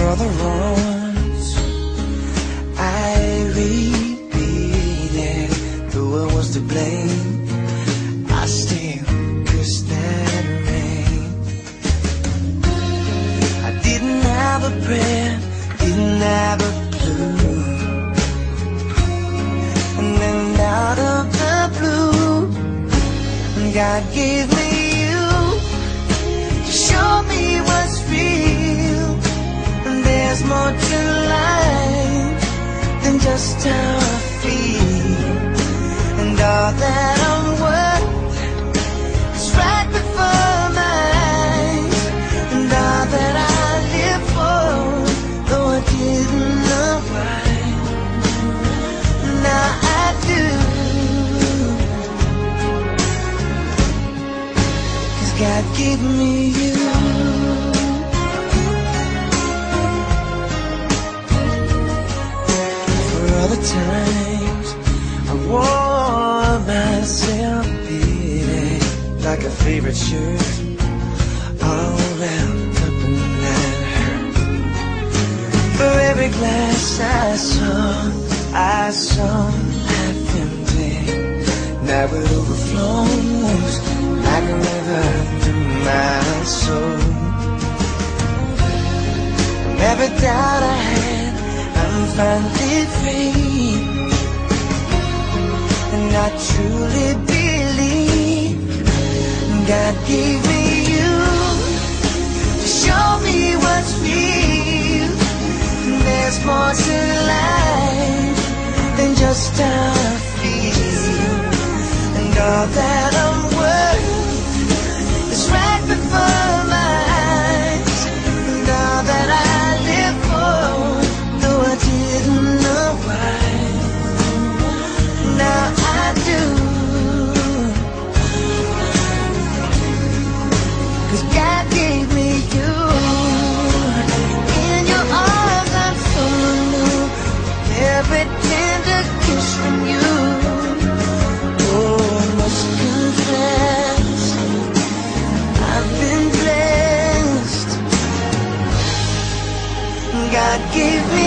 all the wrongs I repeated, though I was to blame, I still kissed that ring. I didn't have a prayer, didn't have a clue, and then out of the blue, God gave me you to show me what's real. And there's more to life than just how I feel, and all that I'm worth is right before my eyes, and all that I live for, though I didn't know why, now I do. God gave me you. For all the times I wore myself beating like a favorite shirt, all wrapped up in that hurt. For every glass I saw half empty, now it overflows like a river through my soul. And every doubt I had, I'm finally free, and I truly believe God gave me you to show me what's real. And there's more to life than just how I feel, and all that I'm worth right before my eyes, and all that I live for, though I didn't know why, now I do. 'Cause God gave me you. In your arms I'm so new, every tender kiss from you. Oh, I must confess, I've been blessed. God gave me